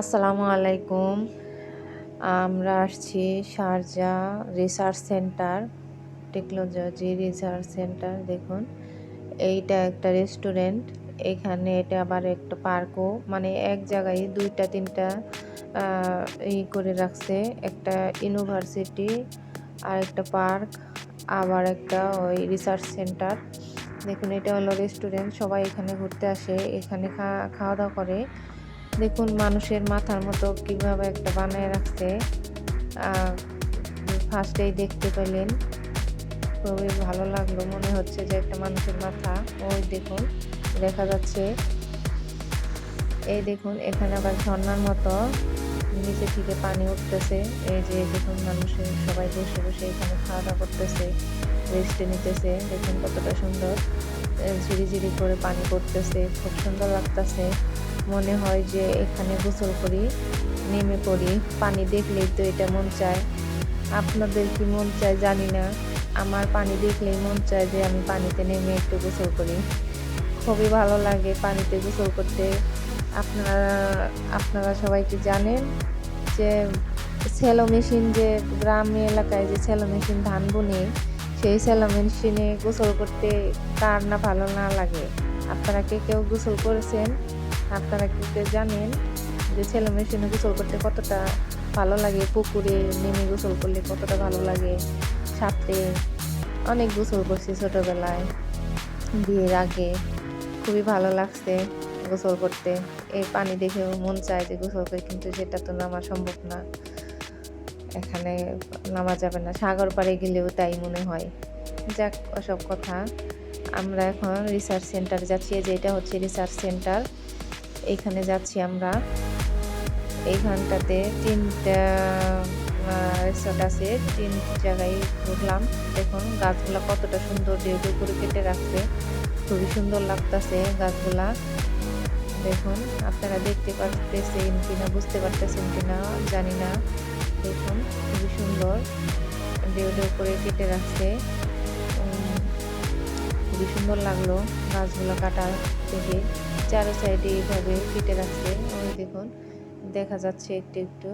আসসালামু আলাইকুম। আমরা আসছি Sharjah research centre, technology research centre. দেখুন, এইটা একটা রেস্টুরেন্ট। এখানে এটা আবার একটা পার্কও, মানে এক জায়গায় ২টা-৩টা করে রাখছে। একটা ইউনিভার্সিটি, আর একটা পার্ক, আবার একটা ওই রিসার্চ সেন্টার। দেখুন, এটা হলো রেস্টুরেন্ট। সবাই এখানে ঘুরতে আসে, এখানে খাওয়া দাওয়া করে। দেখুন, মানুষের মাথার মতো কিভাবে একটা বানায় রাখছে। ফার্স্টেই দেখতে পেলেন, খুবই ভালো লাগলো। মনে হচ্ছে যে একটা মানুষের মাথা। ওই দেখুন, দেখা যাচ্ছে। এই দেখুন, এখানে আবার ঝর্ণার মতো নিচে থেকে পানি উঠতেছে। এই যে দেখুন, মানুষের সবাই বসে বসে এখানে খাওয়া দাওয়া করতেছে, রেস্টে নিতেছে। দেখুন কতটা সুন্দর, ঝিরিঝিরি করে পানি পড়তেছে, খুব সুন্দর লাগতেছে। মনে হয় যে এখানে গোসল করি, নেমে পড়ি। পানি দেখলেই তো এটা মন চায়। আপনাদের কি মন চায় জানি না, আমার পানি দেখলেই মন চায় যে আমি পানিতে নেমে একটু গোসল করি। খুবই ভালো লাগে পানিতে গোসল করতে। আপনারা আপনারা সবাই কি জানেন যে সেলো মেশিন, যে গ্রামে এলাকায় যে সেলো মেশিন ধান বুনে, সেই সেলো মেশিনে গোসল করতে কার না ভালো না লাগে? আপনারা কে কেউ গোসল করেছেন? আপনারা কি কেউ জানেন যে সেলো মেশিনে গোসল করতে কতটা ভালো লাগে? পুকুরে নেমে গোসল করলে কতটা ভালো লাগে? সাঁতরে অনেক গোসল করছি ছোটবেলায়, বিয়ের আগে। খুবই ভালো লাগছে গোসল করতে। এই পানি দেখেও মন চায় যে গোসল করি, কিন্তু সেটা তো নামা সম্ভব না। এখানে নামা যাবে না, সাগর পাড়ে গেলেও তাই মনে হয়। যাক, ওসব কথা। আমরা এখন রিসার্চ সেন্টারে যাচ্ছি। এই যে এটা হচ্ছে রিসার্চ সেন্টার, এইখানে যাচ্ছি আমরা। এইখানটাতে ৩টা রিসোর্ট আছে, ৩ জায়গায় ঘুরলাম। দেখুন গাছগুলা কতটা সুন্দর ঢেউ ঢেউ করে কেটে রাখছে, খুবই সুন্দর লাগতেছে গাছগুলা। দেখুন, আপনারা দেখতে পারতেছেন কিনা, বুঝতে পারতেছেন কিনা জানি না। দেখুন, খুবই সুন্দর ঢেউ ঢেউ করে কেটে রাখছে। খুবই সুন্দর লাগলো গাছগুলো কাটার থেকে। চারো সাইডে এইভাবে কেটে রাখছে। ওই দেখুন, দেখা যাচ্ছে একটু একটু।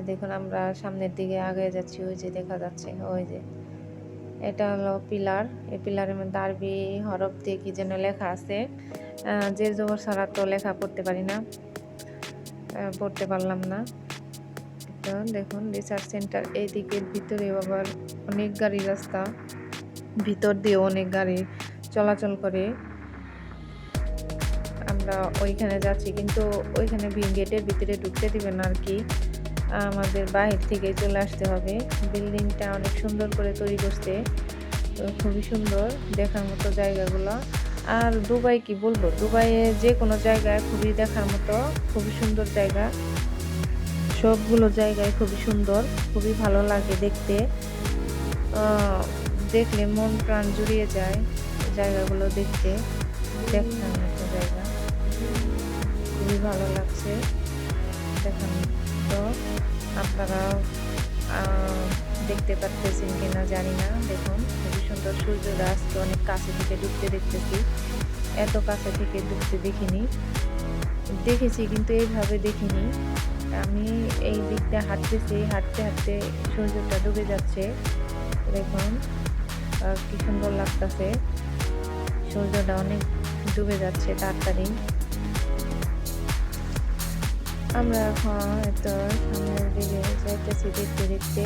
দেখুন, আমরা সামনের দিকে আগে যাচ্ছি। ওই যে দেখা যাচ্ছে, ওই যে এটা হলো পিলার। এই পিলারের মধ্যে আরবি হরফ দিয়ে কি যেন লেখা আছে। যে জবর ছাড়া তো লেখা পড়তে পারি না, পড়তে পারলাম না। তো দেখুন, রিসার্চ সেন্টার এই দিকের ভিতরে আবার অনেক গাড়ি রাস্তা, ভিতর দিয়ে অনেক গাড়ি চলাচল করে। আমরা ওইখানে যাচ্ছি, কিন্তু ওইখানে গেটের ভিতরে ঢুকতে দিবে না আর কি, আমাদের বাহির থেকে চলে আসতে হবে। বিল্ডিংটা অনেক সুন্দর করে তৈরি করছে, খুবই সুন্দর দেখার মতো জায়গাগুলো। আর দুবাই কি বলবো, দুবাইয়ে যে কোনো জায়গায় খুবই দেখার মতো, খুবই সুন্দর জায়গা। সবগুলো জায়গায় খুবই সুন্দর, খুবই ভালো লাগে দেখতে। দেখলে মন প্রাণ জুড়িয়ে যায় জায়গাগুলো দেখতে, দেখার মতো জায়গা। খুবই ভালো লাগছে দেখার মতো। আপনারাও দেখতে পারতেছেন কিনা জানি না। দেখুন, খুবই সুন্দর সূর্যটা আজকে অনেক কাছে থেকে ডুবতে দেখতেছি। এত কাছে থেকে ডুবতে দেখিনি, দেখেছি কিন্তু এইভাবে দেখিনি। আমি এই দিকটা হাঁটতেছি, হাঁটতে হাঁটতে সূর্যটা ডুবে যাচ্ছে। দেখুন কি সুন্দর লাগতেছে, সূর্যটা অনেক ডুবে যাচ্ছে তাড়াতাড়ি। আমরা এখন এতো সামনের দিকে যাইতেছি দেখতে দেখতে।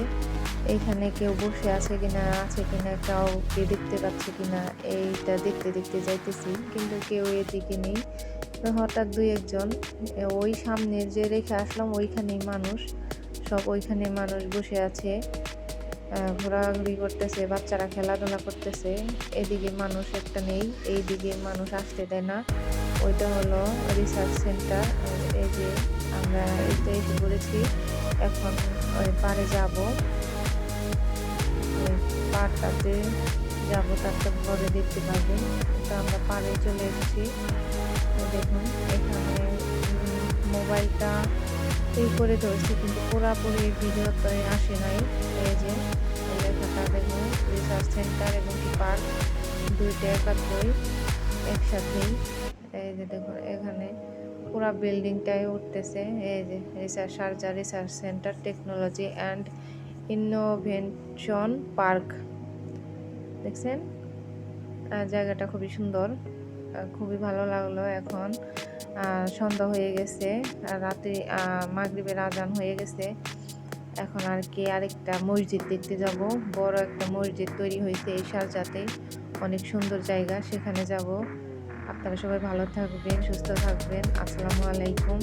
এইখানে কেউ বসে আছে কিনা, কাউকে দেখতে পাচ্ছে কিনা, এইটা দেখতে দেখতে যাইতেছি, কিন্তু কেউ এদিকে নেই। তো হঠাৎ ২-১ জন, ওই সামনের যে রেখে আসলাম ওইখানেই মানুষ, সব ওইখানে মানুষ বসে আছে, ঘোরাঘুরি করতেছে, বাচ্চারা খেলাধুলা করতেছে। এদিকে মানুষ একটা নেই, এইদিকে মানুষ আসতে দেয় না। ওইটা হলো রিসার্চ সেন্টার। এই যে আমরা এইটা এসে পড়েছি, এখন ওই পাড়ে যাব, ওই পাড়টাতে যাব, তারপর পরে দেখতে পাবেন। তো আমরা পাড়ে চলে এসেছি। দেখুন, এখানে মোবাইলটা এই করে ধরছি, কিন্তু পুরাপুরি ভিডিওতে আসে নাই। এই যে লেখাটা দেখুন, রিসার্চ সেন্টার এবং পার্ক দুইটা একাত্রই একসাথেই। এই যে দেখুন, এখানে পুরা বিল্ডিংটাই উঠতেছে। এই যে Sharjah research centre technology and innovation park, দেখছেন? জায়গাটা খুবই সুন্দর, খুবই ভালো লাগলো। এখন সন্ধ্যা হয়ে গেছে, রাতে মাগরিবের আজান হয়ে গেছে। এখন আর কি আরেকটা মসজিদ দেখতে যাব। বড় একটা মসজিদ তৈরি হয়েছে এই শারজাতে, অনেক সুন্দর জায়গা, সেখানে যাব। আপনারা সবাই ভালো থাকবেন, সুস্থ থাকবেন। আসসালামু আলাইকুম।